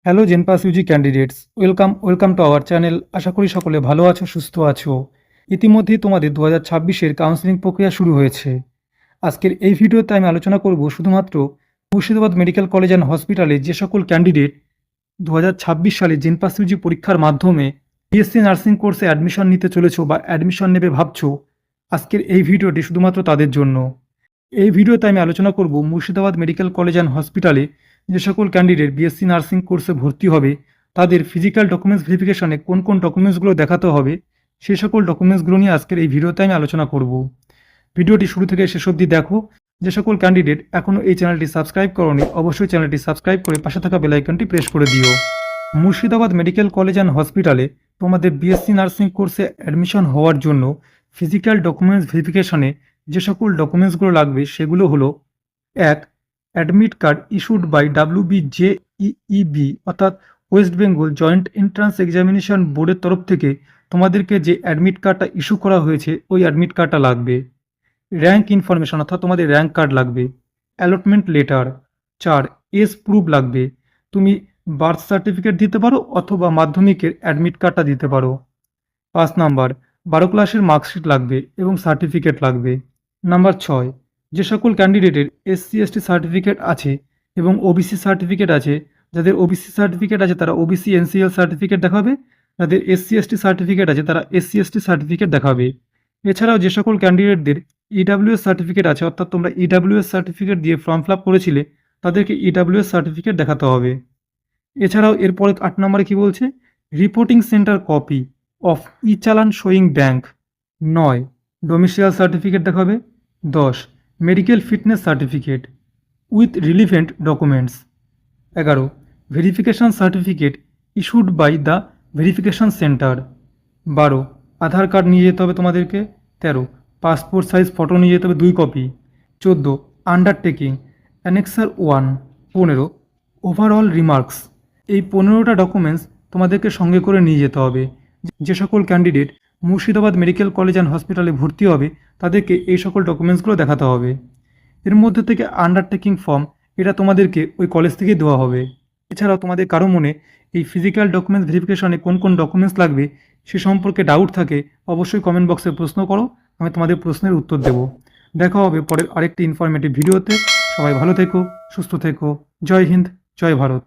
Hello জেনপাস UG candidates, welcome to our channel. আশা করি সকলে ভালো আছো, সুস্থ আছো। ইতিমধ্যেই তোমাদের 2026-এর কাউন্সেলিং প্রক্রিয়া শুরু হয়েছে। আজকের এই ভিডিওতে আমি আলোচনা করব শুধুমাত্র মুর্শিদাবাদ মেডিকেল কলেজ অ্যান্ড হসপিটালে যে সকল ক্যান্ডিডেট 2026 সালে জেনপাস ইউজি পরীক্ষার মাধ্যমে বিএসসি নার্সিং কোর্সে অ্যাডমিশন নিতে চলেছো বা অ্যাডমিশন নেবে ভাবছো। আজকের এই ভিডিওটি শুধুমাত্র তাদের জন্য। এই ভিডিওতে আমি আলোচনা করব মুর্শিদাবাদ মেডিকেল কলেজ অ্যান্ড হসপিটালে যে সকল ক্যান্ডিডেট বিএসসি নার্সিং কোর্সে ভর্তি হবে তাদের ফিজিক্যাল ডকুমেন্টস ভেরিফিকেশনে কোন কোন ডকুমেন্টসগুলো দেখাতে হবে, সেই সকল ডকুমেন্টসগুলো নিয়ে আজকের এই ভিডিওতে আমি আলোচনা করব। ভিডিওটি শুরু থেকে শেষ অবধি দেখো। যে সকল ক্যান্ডিডেট এখনও এই চ্যানেলটি সাবস্ক্রাইব করোনি, অবশ্যই চ্যানেলটি সাবস্ক্রাইব করে পাশে থাকা বেল আইকনটি প্রেস করে দিও। মুর্শিদাবাদ মেডিকেল কলেজ অ্যান্ড হসপিটালে তোমাদের বিএসসি নার্সিং কোর্সে অ্যাডমিশন হওয়ার জন্য ফিজিক্যাল ডকুমেন্টস ভেরিফিকেশনে যে সকল ডকুমেন্টসগুলো লাগবে সেগুলো হলো: 1. Admit card issued by WBJEEB অর্থাৎ West Bengal joint entrance examination বোর্ডের তরফ থেকে তোমাদেরকে যে অ্যাডমিট কার্ডটা ইস্যু করা হয়েছে ওই অ্যাডমিট কার্ডটা লাগবে। র্যাঙ্ক ইনফরমেশন অর্থাৎ তোমাদের র্যাঙ্ক কার্ড লাগবে। Allotment letter. 4. এজ প্রুফ লাগবে। তুমি বার্থ সার্টিফিকেট দিতে পারো অথবা মাধ্যমিকের অ্যাডমিট কার্ডটা দিতে পারো। 5 নাম্বার 12 ক্লাসের মার্কশিট লাগবে এবং সার্টিফিকেট লাগবে। নাম্বার 6, যে সকল ক্যান্ডিডেটের SC/ST সার্টিফিকেট আছে এবং OBC সার্টিফিকেট আছে, যাদের OBC সার্টিফিকেট আছে তারা OBC NCL সার্টিফিকেট দেখাবে, যাদের SC/ST সার্টিফিকেট আছে তারা SC/ST সার্টিফিকেট দেখাবে। এছাড়াও যে সকল ক্যান্ডিডেটদের EWS সার্টিফিকেট আছে অর্থাৎ তোমরা EWS সার্টিফিকেট দিয়ে ফর্ম ফিল আপ করেছিলে তাদেরকে EWS সার্টিফিকেট দেখাতে হবে। এছাড়াও এরপরে 8 নম্বরে কি বলছে, reporting centre copy of challan showing bank. 9, domicile certificate দেখাবে। 10, medical fitness certificate with relevant documents. 11, verification certificate issued by the verification centre. 12, Aadhaar card নিয়ে যেতে হবে তোমাদেরকে। 13, পাসপোর্ট সাইজ ফটো নিয়ে যেতে হবে 2 copy. 14, undertaking annexure 1। 15, overall remarks. এই 15টা ডকুমেন্টস তোমাদেরকে সঙ্গে করে নিয়ে যেতে হবে। যে সকল candidate Murshidabad medical college and হসপিটালে ভর্তি হবে তাদেরকে এই সকল ডকুমেন্টসগুলো দেখাতে হবে। এর মধ্যে থেকে আন্ডারটেকিং ফর্ম, এটা তোমাদেরকে ওই কলেজ থেকেই দেওয়া হবে। এছাড়াও তোমাদের কারো মনে এই ফিজিক্যাল ডকুমেন্টস ভেরিফিকেশনে কোন কোন ডকুমেন্টস লাগবে সে সম্পর্কে ডাউট থাকে, অবশ্যই কমেন্ট বক্সে প্রশ্ন করো, আমি তোমাদের প্রশ্নের উত্তর দেব। দেখা হবে পরের আরেকটি ইনফরমেটিভ ভিডিওতে। সবাই ভালো থেকো, সুস্থ থেকো। জয় হিন্দ, জয় ভারত।